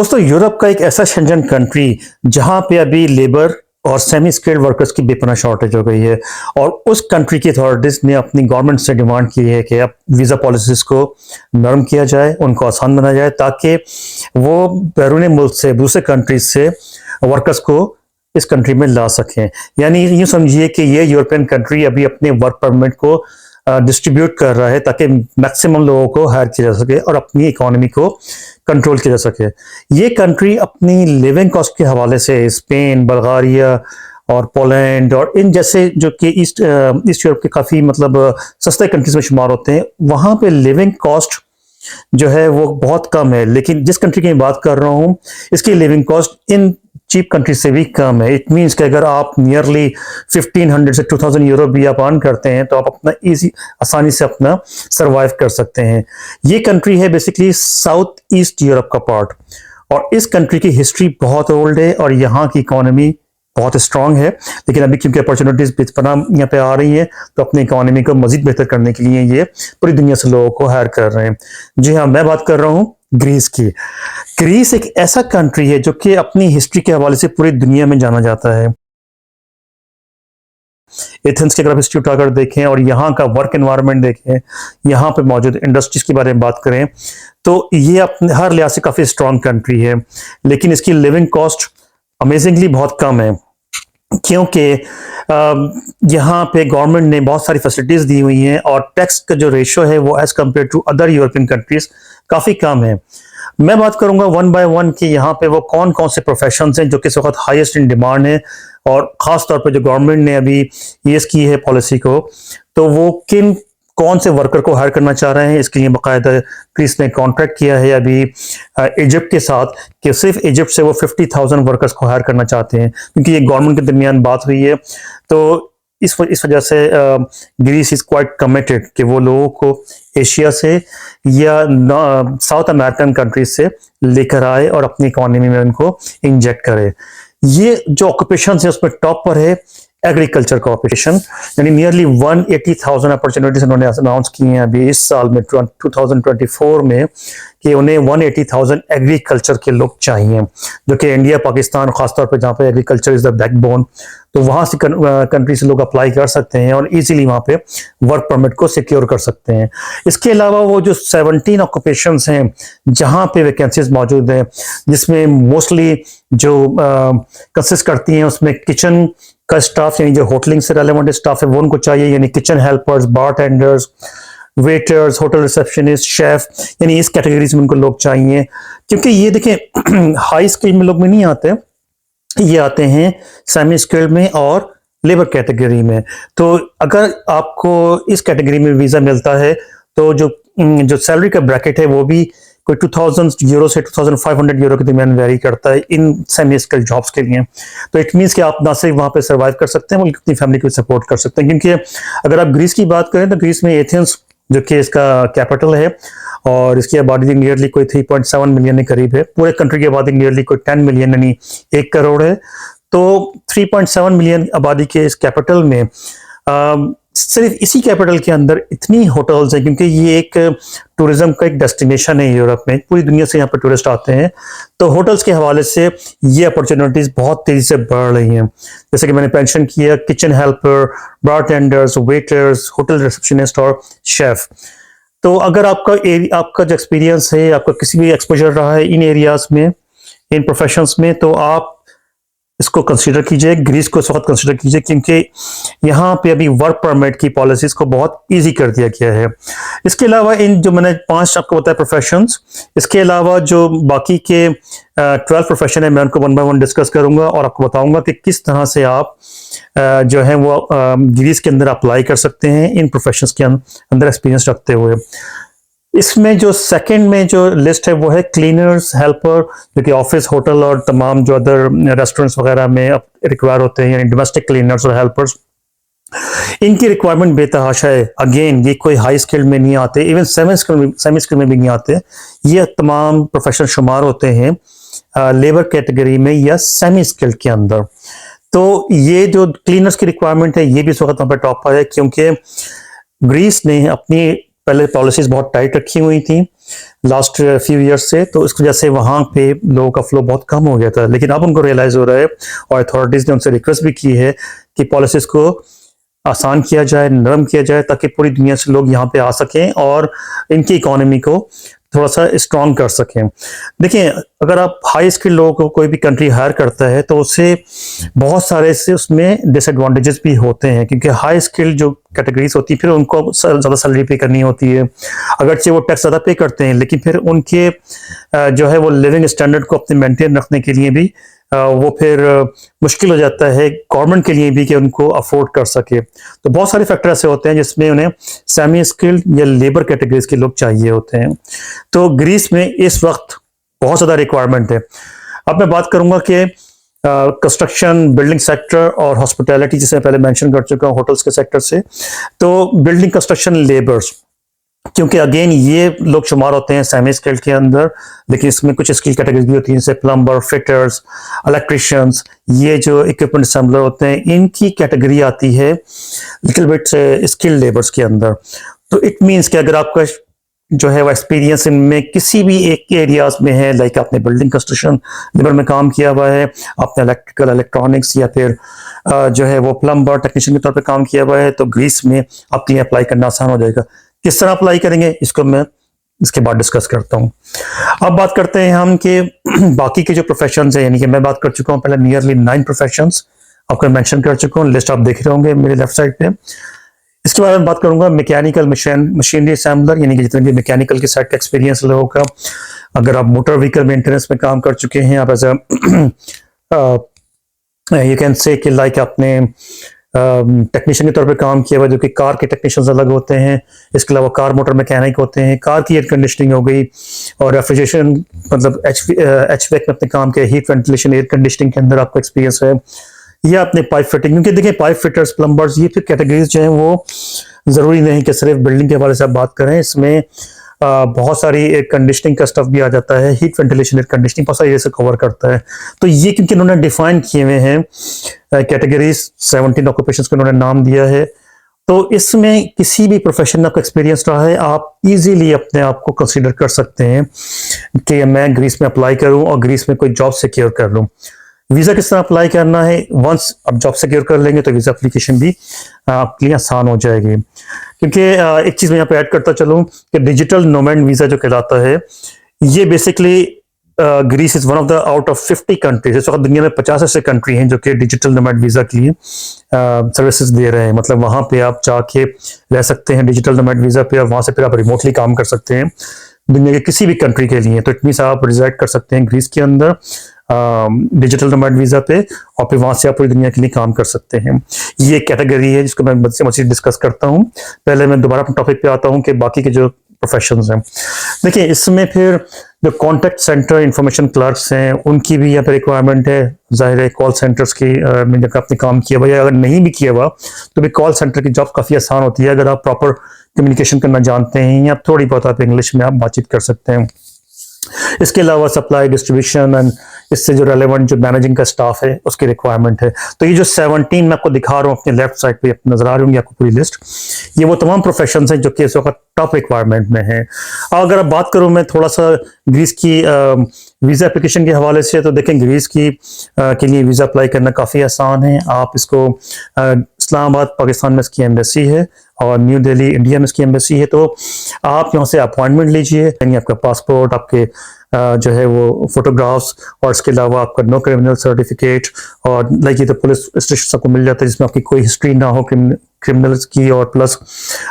दोस्तों यूरोप का एक ऐसा शेंजन कंट्री जहां पे अभी लेबर और सेमी स्किल्ड वर्कर्स की बेपनाह शॉर्टेज हो गई है और उस कंट्री की अथॉरिटीज ने अपनी गवर्नमेंट से डिमांड की है कि अब वीज़ा पॉलिसीज को नरम किया जाए, उनको आसान बनाया जाए ताकि वो बैरून मुल्क से दूसरे कंट्रीज से वर्कर्स को इस कंट्री में ला सकें। यानी यूँ समझिए कि ये यूरोपियन कंट्री अभी अपने वर्क परमिट को डिस्ट्रीब्यूट कर रहा है ताकि मैक्सिमम लोगों को हायर किया जा सके और अपनी इकोनॉमी को कंट्रोल किया जा सके। ये कंट्री अपनी लिविंग कॉस्ट के हवाले से स्पेन, बल्गारिया और पोलैंड और इन जैसे जो कि ईस्ट यूरोप के काफ़ी मतलब सस्ते कंट्रीज में शुमार होते हैं, वहाँ पे लिविंग कॉस्ट जो है वो बहुत कम है। लेकिन जिस कंट्री की मैं बात कर रहा हूँ इसकी living cost in cheap country से भी कम है। इट मीन्स कि अगर आप नियरली 1500 से 2000 यूरो भी आप अर्न करते हैं तो आप अपना आसानी से अपना सरवाइव कर सकते हैं। ये कंट्री है बेसिकली साउथ ईस्ट यूरोप का पार्ट और इस कंट्री की हिस्ट्री बहुत ओल्ड है और यहाँ की इकोनॉमी बहुत स्ट्रांग है। लेकिन अभी क्योंकि अपॉर्चुनिटीज बेपनाह यहाँ पे आ रही हैं तो अपनी इकोनॉमी को मजीद बेहतर करने के लिए ये पूरी दुनिया से लोगों को हायर कर रहे हैं। जी हाँ, मैं बात कर रहा हूँ ग्रीस की। ग्रीस एक ऐसा कंट्री है जो कि अपनी हिस्ट्री के हवाले से पूरी दुनिया में जाना जाता है। एथेंस की अगर आप हिस्ट्री उठाकर देखें और यहाँ का वर्क एनवायरनमेंट देखें, यहाँ पे मौजूद इंडस्ट्रीज के बारे में बात करें तो ये अपने हर लिहाज से काफ़ी स्ट्रांग कंट्री है। लेकिन इसकी लिविंग कॉस्ट अमेजिंगली बहुत कम है क्योंकि यहाँ पे गवर्नमेंट ने बहुत सारी फैसिलिटीज़ दी हुई हैं और टैक्स का जो रेशो है वो as compared to other European countries काफ़ी कम है। मैं बात करूंगा वन बाय वन कि यहाँ पे वो कौन कौन से प्रोफेशंस हैं जो कि इस वक्त हाईएस्ट इन डिमांड है और ख़ास तौर पे जो गवर्नमेंट ने अभी ईएस की है पॉलिसी को, तो वो किन कौन से वर्कर को हायर करना चाह रहे हैं। इसके लिए बाकायदा ग्रीस ने कॉन्ट्रैक्ट किया है अभी इजिप्ट के साथ कि सिर्फ इजिप्ट से वो 50,000 वर्कर्स को हायर करना चाहते हैं क्योंकि ये गवर्नमेंट के दरमियान बात हुई है। तो इस वजह से ग्रीस इज क्वाइट कमिटेड कि वो लोगों को एशिया से या साउथ अमेरिकन कंट्रीज से लेकर आए और अपनी इकोनॉमी में उनको इंजेक्ट करे। ये जो ऑक्यूपेशन है उसमें टॉप पर है एग्रीकल्चर का ऑक्यूपेशन, यानी नियरली 180,000 अपॉर्चुनिटीज उन्होंने अनाउंस की हैं अभी इस साल में 2024 में कि उन्हें 180,000 एग्रीकल्चर के लोग चाहिए, जो कि इंडिया, पाकिस्तान खासतौर पे जहाँ पे एग्रीकल्चर इज द बैकबोन, तो वहाँ से कंट्री से लोग अप्लाई कर सकते हैं और इजीली वहाँ पे वर्क परमिट को सिक्योर कर सकते हैं। इसके अलावा वो जो 17 ऑक्यूपेशंस हैं जहाँ पे वैकेंसीज मौजूद हैं जिसमें मोस्टली जो कंसिस्ट करती हैं उसमें किचन का स्टाफ यानी जो होटलिंग से रेलेवेंट स्टाफ है वो उनको चाहिए, यानी kitchen helpers, bartenders, waiters, hotel receptionist, chef, यानी इस कैटेगरीज में उनको लोग चाहिए। क्योंकि ये देखें हाई स्किल में लोग में नहीं आते, ये आते हैं सेमी स्किल्ड में और लेबर कैटेगरी में। तो अगर आपको इस कैटेगरी में वीज़ा मिलता है तो जो सैलरी का ब्रैकेट है वो भी कोई 2000 यूरो से 2500 यूरो के दरमियान वेरी करता है इन सेमी स्किल्ड जॉब्स के लिए। तो इट मीन्स कि आप ना सिर्फ वहाँ पे सर्वाइव कर सकते हैं बल्कि अपनी फैमिली को सपोर्ट कर सकते हैं। क्योंकि अगर आप ग्रीस की बात करें तो ग्रीस में एथेंस जो कि इसका कैपिटल है और इसकी आबादी नियरली कोई 3.7 मिलियन के करीब है। पूरे कंट्री की आबादी नियरली कोई 10 मिलियन यानी 1 करोड़ है। तो 3.7 मिलियन आबादी के इस कैपिटल में सिर्फ इसी कैपिटल के अंदर इतनी होटल्स हैं क्योंकि ये एक टूरिज्म का एक डेस्टिनेशन है यूरोप में, पूरी दुनिया से यहाँ पर टूरिस्ट आते हैं। तो होटल्स के हवाले से ये अपॉर्चुनिटीज बहुत तेजी से बढ़ रही हैं। जैसे कि मैंने मेंशन किया, kitchen helper, bartenders, waiters, hotel receptionist और शेफ। तो अगर आपका जो एक्सपीरियंस है, आपका किसी भी एक्सपोजर रहा है इन एरियाज में, इन प्रोफेशंस में, तो आप इसको कंसीडर कीजिए, ग्रीस को इस वक्त कंसीडर कीजिए क्योंकि यहाँ पे अभी वर्क परमिट की पॉलिसीज को बहुत इजी कर दिया गया है। इसके अलावा इन जो मैंने 5 आपको बताया प्रोफेशंस, इसके अलावा जो बाकी के 12 प्रोफेशन है मैं उनको वन बाय वन डिस्कस करूंगा और आपको बताऊंगा कि किस तरह से आप जो है वो ग्रीस के अंदर अप्लाई कर सकते हैं इन प्रोफेशंस के अंदर एक्सपीरियंस रखते हुए। इसमें जो सेकंड में जो लिस्ट है वो है क्लीनर्स, हेल्पर, जो कि ऑफिस, होटल और तमाम जो अदर रेस्टोरेंट्स वगैरह में रिक्वायर होते हैं, यानी डोमेस्टिक क्लीनर्स और हेल्पर्स। इनकी रिक्वायरमेंट बेतहाशा है। अगेन ये कोई हाई स्किल्ड में नहीं आते, इवन सेमी स्किल्ड में भी नहीं आते। ये तमाम प्रोफेशनल शुमार होते हैं लेबर कैटेगरी में या सेमी स्किल्ड के अंदर। तो ये जो क्लीनर्स की रिक्वायरमेंट है ये भी इस वक्त पर टॉप पर है क्योंकि ग्रीस ने अपनी पहले पॉलिसीज बहुत टाइट रखी हुई थी लास्ट फ्यू ईयर्स से, तो इसकी वजह से वहाँ पे लोगों का फ्लो बहुत कम हो गया था। लेकिन अब उनको रियलाइज हो रहा है और अथॉरिटीज ने उनसे रिक्वेस्ट भी की है कि पॉलिसीज को आसान किया जाए, नरम किया जाए, ताकि पूरी दुनिया से लोग यहाँ पे आ सकें और इनकी इकोनॉमी को थोड़ा सा स्ट्रॉन्ग कर सकें। देखिए, अगर आप हाई स्किल लोगों को कोई भी कंट्री हायर करता है तो उससे बहुत सारे से उसमें डिसएडवांटेजेस भी होते हैं, क्योंकि हाई स्किल जो कैटेगरीज होती है फिर उनको ज़्यादा सैलरी पे करनी होती है। अगरचे वो टैक्स ज़्यादा पे करते हैं, लेकिन फिर उनके जो है वो लिविंग स्टैंडर्ड को अपने मेंटेन रखने के लिए भी वो फिर मुश्किल हो जाता है गवर्नमेंट के लिए भी कि उनको अफोर्ड कर सके। तो बहुत सारे फैक्टर ऐसे होते हैं जिसमें उन्हें सेमी स्किल्ड या लेबर कैटेगरीज के लोग चाहिए होते हैं। तो ग्रीस में इस वक्त बहुत ज़्यादा रिक्वायरमेंट है। अब मैं बात करूंगा कि कंस्ट्रक्शन, बिल्डिंग सेक्टर और हॉस्पिटैलिटी, जिसे मैं पहले मेंशन कर चुका हूँ होटल्स के सेक्टर से। तो बिल्डिंग कंस्ट्रक्शन लेबर्स, क्योंकि अगेन ये लोग शुमार होते हैं सेमी स्किल्ड के अंदर, लेकिन इसमें कुछ स्किल कैटेगरीज भी होती हैं जैसे प्लम्बर, फिटर्स, इलेक्ट्रिशियंस, ये जो इक्विपमेंट असेंबलर होते हैं, इनकी कैटेगरी आती है लिटिल बिट स्किल्ड लेबर्स के अंदर। तो इट मीन्स कि अगर आपका जो है वो एक्सपीरियंस इनमें किसी भी एक एरियाज में है, लाइक आपने बिल्डिंग कंस्ट्रक्शन लेबर में काम किया हुआ है, आपने इलेक्ट्रिकल, इलेक्ट्रॉनिक्स या फिर जो है वो प्लम्बर, टेक्नीशियन के तौर पे काम किया हुआ है, तो ग्रीस में आपके लिए अप्लाई करना आसान हो जाएगा। किस तरह अप्लाई करेंगे इसको मैं इसके बाद डिस्कस करता हूँ। अब बात करते हैं हम कि बाकी के जो प्रोफेशंस हैं, यानी कि मैं बात कर चुका हूँ पहले नियरली 9 प्रोफेशंस आपको मेंशन कर चुका हूँ, लिस्ट आप देख रहे होंगे मेरे लेफ्ट साइड पे। इसके बारे में बात करूंगा मैकेनिकल मशीनरी असेंबलर, यानी कि जितने भी मैकेनिकल के साइड का एक्सपीरियंस लोगों का। अगर आप मोटर व्हीकल मेंटेनेंस में काम कर चुके हैं, आप एज यू कैन से कि लाइक आपने टेक्नीशियन के तौर पे काम किया हुआ, जो कि कार के टेक्नीशियंस अलग होते हैं, इसके अलावा कार मोटर मैकेनिक होते हैं, कार की एयर कंडीशनिंग हो गई और रेफ्रिजरेशन, मतलब एचवीएक में अपने काम किया, हीट वेंटिलेशन, एयर कंडीशनिंग के अंदर आपको एक्सपीरियंस है, या अपने पाइप फिटिंग। क्योंकि देखिए पाइप फिटर्स, प्लम्बर्स, ये फिर कैटेगरीज जो हैं वो जरूरी नहीं कि सिर्फ बिल्डिंग के हवाले से आप बात करें, इसमें बहुत सारी एयर कंडीशनिंग का स्टफ भी आ जाता है, हीट वेंटिलेशन, एयर कंडीशनिंग बहुत सारी से कवर करता है। तो ये क्योंकि उन्होंने डिफाइन किए हुए हैं कैटेगरीज, 17 ऑक्यूपेशंस को उन्होंने नाम दिया है, तो इसमें किसी भी प्रोफेशन में आपका एक्सपीरियंस रहा है, आप इजीली अपने आप को कंसीडर कर सकते हैं कि मैं ग्रीस में अप्लाई करूं और ग्रीस में कोई जॉब सिक्योर कर लूं। वीज़ा किस तरह अप्लाई करना है, वंस आप जॉब सिक्योर कर लेंगे तो वीज़ा एप्लीकेशन भी आपके लिए आसान हो जाएगी। क्योंकि एक चीज़ मैं यहाँ पे ऐड करता चलूँ कि डिजिटल नोमैड वीज़ा जो कहलाता है, ये basically Greece is one of the out of 50 countries. इस वक्त दुनिया में 50 ऐसे कंट्री हैं जो कि डिजिटल नोमैड वीज़ा के लिए सर्विसेज दे रहे हैं। मतलब वहाँ पे आप जाके रह सकते हैं डिजिटल नोमैड वीज़ा पे, और वहाँ से फिर आप रिमोटली काम कर सकते हैं दुनिया के किसी भी कंट्री के लिए। तो इट मीन्स आप रिजाइड कर सकते हैं ग्रीस के अंदर डिजिटल नोमैड वीज़ा पे, और फिर वहाँ से आप पूरी दुनिया के लिए काम कर सकते हैं। ये कैटेगरी है जिसको मैं मज़ीद डिस्कस करता हूँ। पहले मैं दोबारा अपने टॉपिक पे आता हूँ कि बाकी के जो प्रोफेशंस हैं। देखिए, इसमें फिर जो कॉन्टैक्ट सेंटर इंफॉर्मेशन क्लर्क्स हैं, उनकी भी यहाँ पे रिक्वायरमेंट है। जाहिर है कॉल सेंटर्स की में जब आपने काम किया हुआ, या अगर नहीं भी किया हुआ तो भी कॉल सेंटर की जॉब काफ़ी आसान होती है अगर आप प्रॉपर कम्युनिकेशन करना जानते हैं, या थोड़ी बहुत आप इंग्लिश में आप बातचीत कर सकते हैं। इसके अलावा सप्लाई, डिस्ट्रीब्यूशन एंड इससे जो रेलेवेंट जो मैनेजिंग का स्टाफ है उसकी रिक्वायरमेंट है। तो ये जो 17 मैं आपको दिखा रहा हूँ अपने लेफ्ट साइड पे नजर आ रही होंगी आपको पूरी लिस्ट, ये वो तमाम प्रोफेशंस हैं जो कि इस वक्त टॉप रिक्वायरमेंट में है। अगर आप बात करूँ मैं थोड़ा सा ग्रीस की वीज़ा एप्लीकेशन के हवाले से, तो देखें ग्रीस की के लिए वीज़ा अप्लाई करना काफ़ी आसान है। आप इसको इस्लामाबाद पाकिस्तान में इसकी एम्बेसी है और न्यू दिल्ली इंडिया में इसकी एम्बेसी है। तो आप यहाँ से अपॉइंटमेंट लीजिए, यानी आपका पासपोर्ट, आपके जो है वो फोटोग्राफ्स, और इसके अलावा आपका नो क्रिमिनल सर्टिफिकेट, और लाइक ये तो पुलिस स्टेशन आपको मिल जाता है जिसमें आपकी कोई हिस्ट्री ना हो क्रिमिनल्स की, और प्लस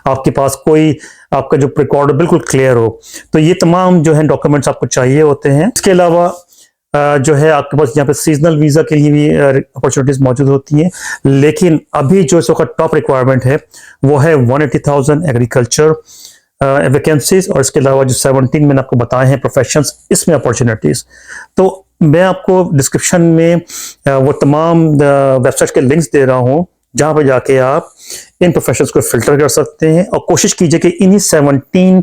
आपके पास कोई आपका जो रिकॉर्ड बिल्कुल क्लियर हो। तो ये तमाम जो है डॉक्यूमेंट्स आपको चाहिए होते हैं। इसके अलावा जो है आपके पास यहाँ पे सीजनल वीज़ा के लिए भी अपॉर्चुनिटीज मौजूद होती हैं, लेकिन अभी जो इस वक्त टॉप रिक्वायरमेंट है वो है 180,000 एग्रीकल्चर वैकेंसीज, और इसके अलावा जो 17 मैंने आपको बताए हैं प्रोफेशंस, इसमें अपॉर्चुनिटीज। तो मैं आपको डिस्क्रिप्शन में वो तमाम वेबसाइट के लिंक्स दे रहा हूँ जहाँ पर जाके आप इन प्रोफेशंस को फिल्टर कर सकते हैं, और कोशिश कीजिए कि इन्हीं 17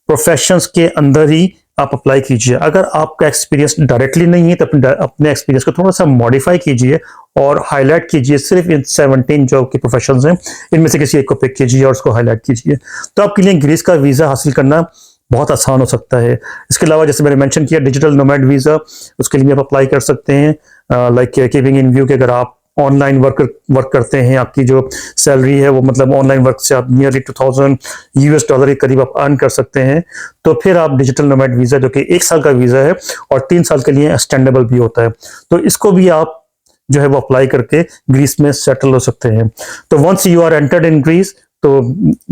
प्रोफेशंस के अंदर ही आप अप्लाई कीजिए। अगर आपका एक्सपीरियंस डायरेक्टली नहीं है तो अपने एक्सपीरियंस को थोड़ा सा मॉडिफाई कीजिए और हाईलाइट कीजिए सिर्फ इन 17 जो के प्रोफेशंस हैं इनमें से किसी एक को पिक कीजिए और उसको हाईलाइट कीजिए। तो आपके लिए ग्रीस का वीज़ा हासिल करना बहुत आसान हो सकता है। इसके अलावा जैसे मैंने मेंशन किया डिजिटल नोमैड वीज़ा, उसके लिए आप अप्लाई कर सकते हैं। लाइक कीपिंग इन व्यू कि अगर आप ऑनलाइन वर्क करते हैं, आपकी जो सैलरी है वो मतलब ऑनलाइन वर्क से आप नियरली $2000 के करीब आप अर्न कर सकते हैं, तो फिर आप डिजिटल नोमैड वीज़ा जो कि 1 साल का वीज़ा है और 3 साल के लिए एक्सटेंडेबल भी होता है, तो इसको भी आप जो है वो अप्लाई करके ग्रीस में सेटल हो सकते हैं। तो once you are entered in Greece, तो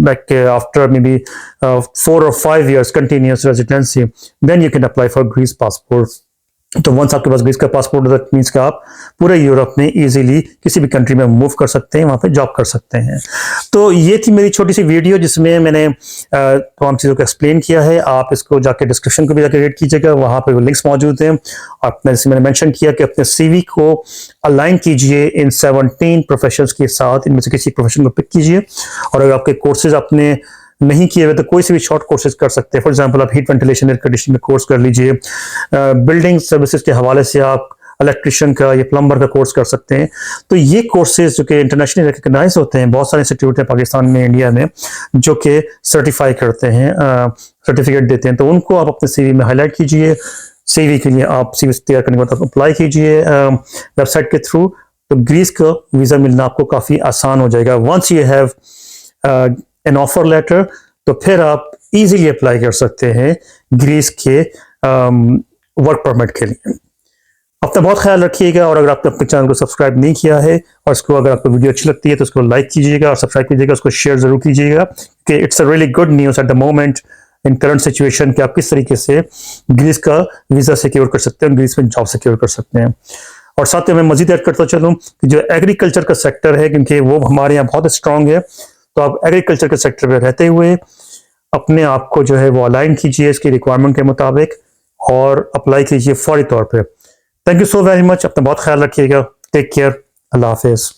like after maybe 4 or 5 years continuous residency, then you can apply for Greece passport। तो वंस आपके पास ग्रीस का पासपोर्ट दैट मीन्स कि आप पूरे यूरोप में इजीली किसी भी कंट्री में मूव कर सकते हैं, वहां पे जॉब कर सकते हैं। तो ये थी मेरी छोटी सी वीडियो जिसमें मैंने तमाम चीज़ों को एक्सप्लेन किया है। आप इसको जाके डिस्क्रिप्शन को भी जाके रीड कीजिएगा, वहां पे वो लिंक्स मौजूद हैं। और जैसे मैंने मेंशन किया कि अपने सीवी को अलाइन कीजिए इन 17 प्रोफेशंस के साथ, इनमें से किसी प्रोफेशन को पिक कीजिए। और अगर आपके कोर्सेज आपने नहीं किए हुए तो कोई से भी शॉर्ट कोर्सेज कर सकते हैं। फॉर एग्जांपल आप हीट वेंटिलेशन एयर कंडीशनिंग में कोर्स कर लीजिए, बिल्डिंग सर्विसेज के हवाले से आप इलेक्ट्रिशियन का या प्लम्बर का कोर्स कर सकते हैं। तो ये कोर्सेज जो कि इंटरनेशनली रिकग्नाइज होते हैं, बहुत सारे इंस्टीट्यूट हैं पाकिस्तान में, इंडिया में, जो कि सर्टिफाई करते हैं, सर्टिफिकेट देते हैं, तो उनको आप अपने सीवी में हाईलाइट कीजिए। सीवी के लिए आप सीवी तैयार करने के बाद अप्लाई कीजिए वेबसाइट के थ्रू, तो ग्रीस का वीज़ा मिलना आपको काफ़ी आसान हो जाएगा। Once you have an offer letter, तो फिर आप इजीली अप्लाई कर सकते हैं ग्रीस के वर्क परमिट के लिए। अपना बहुत ख्याल रखिएगा, और अगर आपने अपने चैनल को सब्सक्राइब नहीं किया है और इसको अगर आपको वीडियो अच्छी लगती है तो उसको लाइक कीजिएगा और सब्सक्राइब कीजिएगा, उसको शेयर जरूर कीजिएगा कि it's a really good news at the moment in current situation कि आप किस तरीके से ग्रीस का वीज़ा सिक्योर कर सकते हैं, ग्रीस में जॉब सिक्योर कर सकते हैं। और साथ में मैं मजीद ऐड करता चलूँ कि जो एग्रीकल्चर का सेक्टर है, क्योंकि वो हमारे यहाँ बहुत स्ट्रांग है, तो आप एग्रीकल्चर के सेक्टर में रहते हुए अपने आप को जो है वो अलाइन कीजिए इसकी रिक्वायरमेंट के मुताबिक और अप्लाई कीजिए फौरी तौर पे। Thank you so very much. अपना बहुत ख्याल रखिएगा। Take care. अल्लाह हाफिज़।